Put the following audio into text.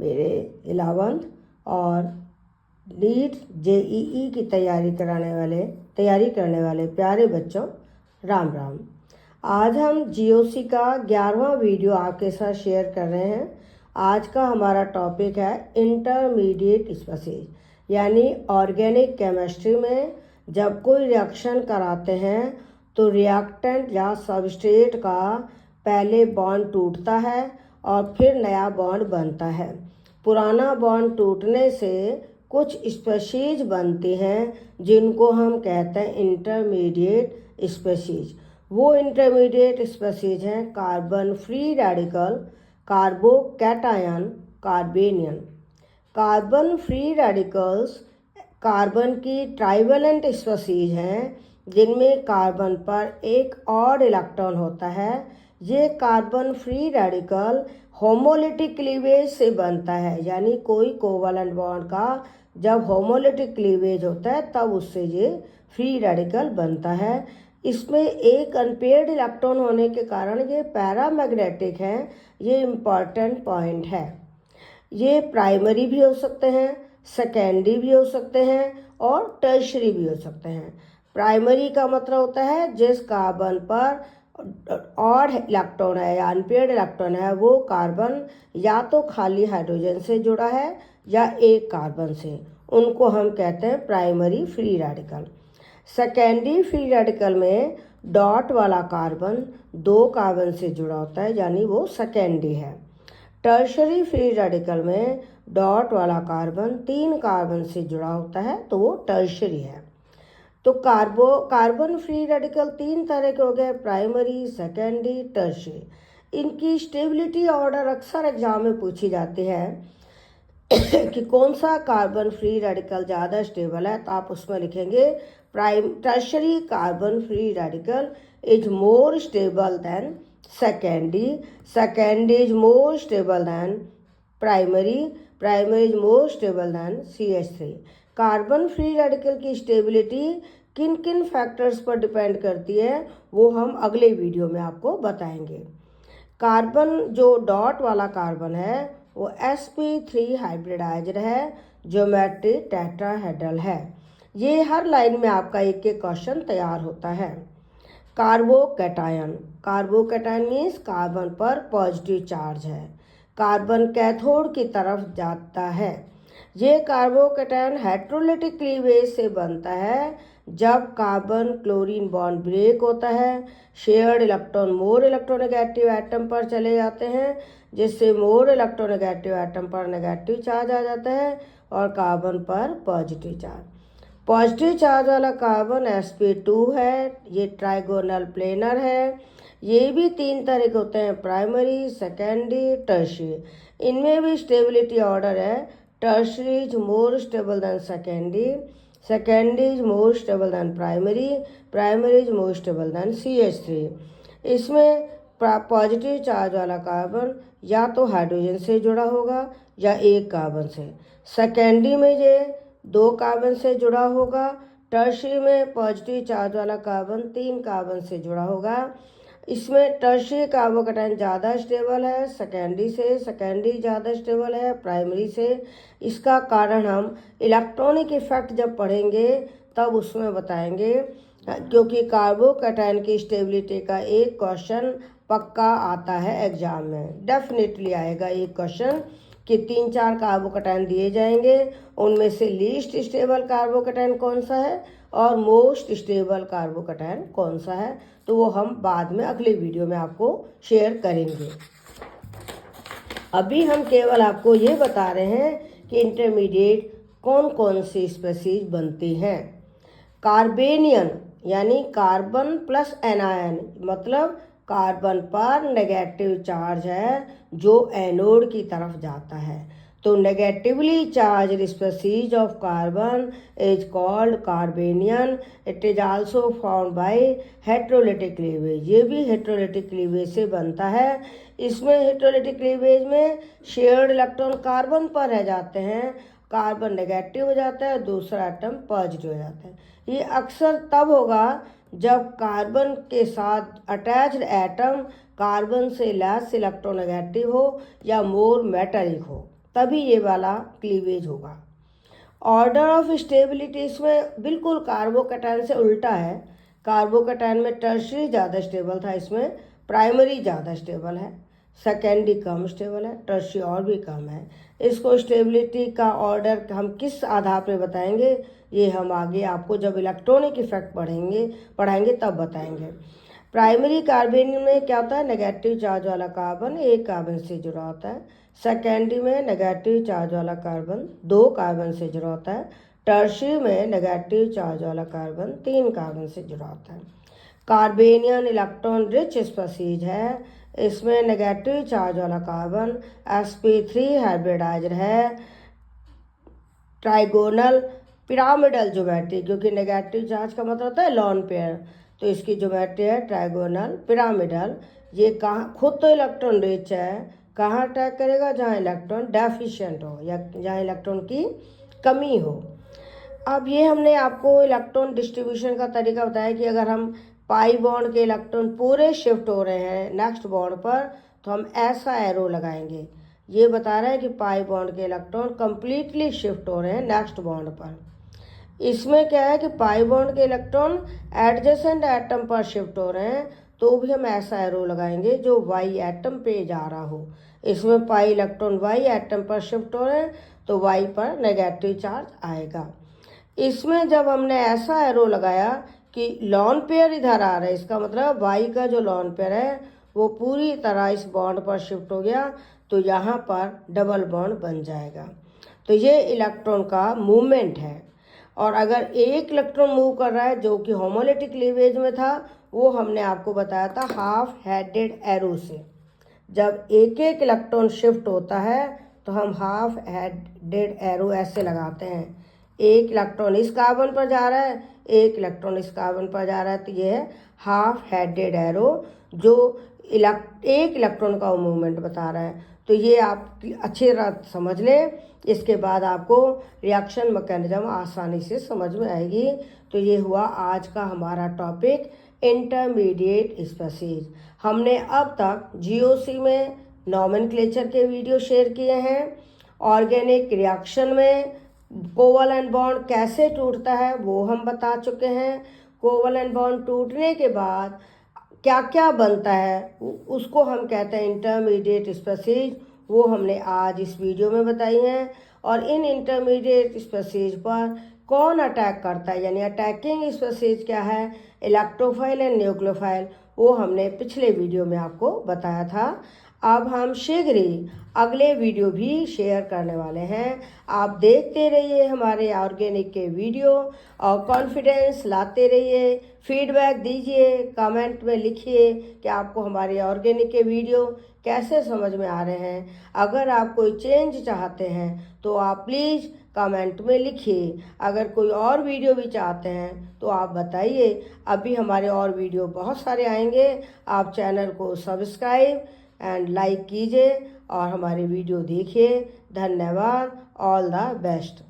मेरे 11th और NEET JEE की तैयारी करने वाले प्यारे बच्चों, राम राम। आज हम जीओसी का 11वां वीडियो आपके साथ शेयर कर रहे हैं। आज का हमारा टॉपिक है इंटरमीडिएट स्पीशीज, यानी ऑर्गेनिक केमिस्ट्री में जब कोई रिएक्शन कराते हैं तो रिएक्टेंट या सबस्ट्रेट का पहले बॉन्ड टूटता है और फिर नया बॉन्ड बनता है। पुराना बॉन्ड टूटने से कुछ स्पीशीज बनती हैं जिनको हम कहते हैं इंटरमीडिएट स्पीशीज। वो इंटरमीडिएट स्पीशीज हैं carbon free radical, carbocation, carbanion. Carbon free radicals carbon की ट्राइवेलेंट स्पीशीज हैं जिनमें कार्बन पर एक ऑड इलेक्ट्रॉन होता है। ये carbon free radical homolytic cleavage से बनता है, यानी कोई कोवैलेंट बॉन्ड का जब होमोलिटिक क्लीवेज होता है तब उससे ये फ्री रेडिकल बनता है। इसमें एक अनपेयर्ड इलेक्ट्रॉन होने के कारण ये पैरामैग्नेटिक हैं। ये इम्पॉर्टेंट पॉइंट है। ये प्राइमरी भी हो सकते हैं, सेकेंडरी भी हो सकते हैं और टर्शरी भी हो सकते हैं। प्राइमरी का मतलब होता है जिस कार्बन पर ऑड इलेक्ट्रॉन है या अनपेयर्ड इलेक्ट्रॉन है, वो कार्बन या तो खाली हाइड्रोजन से जुड़ा है या एक कार्बन से, उनको हम कहते हैं primary free radical. Secondary free radical में डॉट वाला कार्बन दो कार्बन से जुड़ा होता है, यानी वो सेकेंडरी है। टर्शरी फ्री रेडिकल में डॉट वाला कार्बन तीन कार्बन से जुड़ा होता है, तो वो टर्शरी है। तो कार्बन फ्री रेडिकल तीन तरह के हो गए, प्राइमरी, सेकेंडरी, टर्शरी। इनकी स्टेबिलिटी ऑर्डर अक्सर एग्जाम में पूछी जाती है कि कौन सा कार्बन फ्री रेडिकल ज़्यादा स्टेबल है, तो आप उसमें लिखेंगे tertiary carbon free radical is more stable then secondary, secondary is more stable then primary, primary is more stable then CH3। Carbon free radical की स्टेबिलिटी किन किन फैक्टर्स पर डिपेंड करती है वो हम अगले वीडियो में आपको बताएंगे। कार्बन जो डॉट वाला कार्बन है वो sp3 हाइब्रिडाइज्ड है, ज्योमेट्री टेट्राहेड्रल है। ये हर लाइन में आपका एक एक क्वेश्चन तैयार होता है। कार्बोकैटायन, कार्बोकैटायन मीन्स कार्बन पर पॉजिटिव चार्ज है, कार्बन कैथोड की तरफ जाता है। ये कार्बोकैटायन हेट्रोलिटिक क्लीवेज से बनता है। जब कार्बन क्लोरीन बॉन्ड ब्रेक होता है, shared electron more electronegative atom पर चले जाते हैं, जिससे मोर इलेक्ट्रोनेगेटिव एटम पर नेगेटिव चार्ज आ जाता है और कार्बन पर पॉजिटिव चार्ज। पॉजिटिव चार्ज वाला कार्बन sp2 है, ये ट्राइगोनल प्लेनर है। ये भी तीन तरह के होते हैं, प्राइमरी, सेकेंडरी, टर्शरी। इनमें भी स्टेबिलिटी ऑर्डर है, tertiary is more stable then secondary, secondary is more stable then primary, primary is more stable then CH3। इसमें पॉजिटिव चार्ज वाला कार्बन या तो हाइड्रोजन से जुड़ा होगा या एक कार्बन से, सेकेंडरी में ये दो कार्बन से जुड़ा होगा, टर्शरी में पॉजिटिव चार्ज वाला कार्बन तीन कार्बन से जुड़ा होगा। इसमें टर्शरी कार्बोकैटायन ज़्यादा स्टेबल है सेकेंडरी से, सेकेंडरी ज़्यादा स्टेबल है प्राइमरी से। इसका कारण हम इलेक्ट्रॉनिक इफेक्ट जब पढ़ेंगे तब उसमें बताएंगे, क्योंकि कार्बोकैटायन की स्टेबिलिटी का एक क्वेश्चन पक्का आता है एग्जाम में, डेफिनेटली आएगा एक क्वेश्चन कि 3-4 कार्बोकैटायन दिए जाएंगे, उनमें से लीस्ट स्टेबल कार्बोकैटायन कौन सा है और मोस्ट स्टेबल कार्बोकैटायन कौन सा है, तो वो हम बाद में अगले वीडियो में आपको शेयर करेंगे। अभी हम केवल आपको ये बता रहे हैं कि इंटरमीडिएट कौन कौन सी स्पीशीज बनती हैं। कार्बेनियन यानी कार्बन प्लस एनायन, मतलब कार्बन पर नेगेटिव चार्ज है जो एनोड की तरफ जाता है, तो negatively charge species of carbon is called carbanion. It is also found by heterolytic cleavage, ये भी हेट्रोलिटिक क्लीवेज से बनता है। इसमें हेट्रोलिटिक क्लीवेज में शेयर्ड इलेक्ट्रॉन कार्बन पर रह जाते हैं, कार्बन नेगेटिव हो जाता है, दूसरा एटम पॉजिटिव हो जाता है। ये अक्सर तब होगा जब कार्बन के साथ अटैच्ड एटम कार्बन से लेस इलेक्ट्रोनेगेटिव हो या मोर मेटालिक हो। तभी ये वाला क्लीवेज होगा। ऑर्डर ऑफ स्टेबिलिटी इसमें बिल्कुल कार्बोकैटायन से उल्टा है। कार्बोकैटायन में टर्शरी ज़्यादा स्टेबल था, इसमें प्राइमरी ज़्यादा स्टेबल है, सेकेंडरी कम स्टेबल है, टर्शरी और भी कम है। इसको स्टेबिलिटी का ऑर्डर हम किस आधार पर बताएंगे, ये हम आगे आपको जब इलेक्ट्रॉनिक इफेक्ट पढ़ाएंगे तब बताएंगे। प्राइमरी कार्बन में क्या होता है, नेगेटिव चार्ज वाला कार्बन एक कार्बन से जुड़ा होता है। सेकेंडरी में नेगेटिव चार्ज वाला कार्बन 2 कार्बन से जुड़ा होता है। टर्शरी में नेगेटिव चार्ज वाला कार्बन 3 कार्बन से जुड़ा होता है। कार्बेनियन इलेक्ट्रॉन रिच स्पीशीज है, इसमें नेगेटिव चार्ज वाला कार्बन sp3 हाइब्रिडाइज्ड है। ट्राइगोनल पिरामिडल ज्योमेट्री, क्योंकि नेगेटिव चार्ज का मतलब होता है लॉन पेयर, तो इसकी ज्योमेट्री है ट्राइगोनल पिरामिडल। ये कहाँ, खुद तो इलेक्ट्रॉन रिच है, कहाँ अटैक करेगा, जहाँ इलेक्ट्रॉन डेफिशिएंट हो या जहाँ इलेक्ट्रॉन की कमी हो। अब ये हमने आपको इलेक्ट्रॉन डिस्ट्रीब्यूशन का तरीका बताया कि अगर हम पाई बॉन्ड के इलेक्ट्रॉन पूरे शिफ्ट हो रहे हैं नेक्स्ट बॉन्ड पर, तो हम ऐसा एरो लगाएंगे। ये बता रहा है कि पाई बॉन्ड के इलेक्ट्रॉन कंप्लीटली शिफ्ट हो रहे हैं नेक्स्ट बॉन्ड पर। इसमें क्या है कि पाई बॉन्ड के इलेक्ट्रॉन एडजेसेंट एटम पर शिफ्ट हो रहे हैं, तो भी हम ऐसा एरो लगाएंगे जो वाई एटम पे जा रहा हो। इसमें पाई इलेक्ट्रॉन वाई एटम पर शिफ्ट हो रहे हैं, तो वाई पर नेगेटिव चार्ज आएगा। इसमें जब हमने ऐसा एरो लगाया कि लॉन पेयर इधर आ रहा है, इसका मतलब वाई का जो लॉन पेयर है वो पूरी तरह इस बॉन्ड पर शिफ्ट हो गया, तो यहाँ पर डबल बॉन्ड बन जाएगा। तो ये इलेक्ट्रॉन का मूवमेंट है। और अगर एक इलेक्ट्रॉन मूव कर रहा है जो कि होमोलिटिक क्लीवेज में था, वो हमने आपको बताया था हाफ हेडेड एरो से। जब एक एक इलेक्ट्रॉन शिफ्ट होता है तो हम हाफ हेडेड एरो ऐसे लगाते हैं। एक इलेक्ट्रॉन इस कार्बन पर जा रहा है, एक इलेक्ट्रॉन इस कार्बन पर जा रहा है, तो ये है हाफ हेडेड एरो, जो एक इलेक्ट्रॉन का मूवमेंट बता रहा है। तो ये आप अच्छी तरह समझ लें, इसके बाद आपको रिएक्शन मैकेनिज्म आसानी से समझ में आएगी। तो ये हुआ आज का हमारा टॉपिक इंटरमीडिएट स्पीशीज। हमने अब तक जीओसी में नॉमेनक्लेचर के वीडियो शेयर किए हैं। ऑर्गेनिक रिएक्शन में कोवलेंट बॉन्ड कैसे टूटता है वो हम बता चुके हैं। कोवलेंट बॉन्ड टूटने के बाद क्या क्या बनता है उसको हम कहते हैं इंटरमीडिएट स्पीशीज, वो हमने आज इस वीडियो में बताई हैं। और इन इंटरमीडिएट स्पीशीज पर कौन अटैक करता है, यानी अटैकिंग स्पीशीज क्या है, इलेक्ट्रोफाइल एंड न्यूक्लियोफाइल, वो हमने पिछले वीडियो में आपको बताया था। अब हम शीघ्र ही अगले वीडियो भी शेयर करने वाले हैं। आप देखते रहिए हमारे ऑर्गेनिक के वीडियो और कॉन्फिडेंस लाते रहिए, फीडबैक दीजिए, कमेंट में लिखिए कि आपको हमारे ऑर्गेनिक के वीडियो कैसे समझ में आ रहे हैं। अगर आप कोई चेंज चाहते हैं तो आप प्लीज़ कमेंट में लिखिए। अगर कोई और वीडियो भी चाहते हैं तो आप बताइए। अभी हमारे और वीडियो बहुत सारे आएंगे। आप चैनल को सब्सक्राइब एंड लाइक कीजिए और हमारे वीडियो देखिए। धन्यवाद। All the best.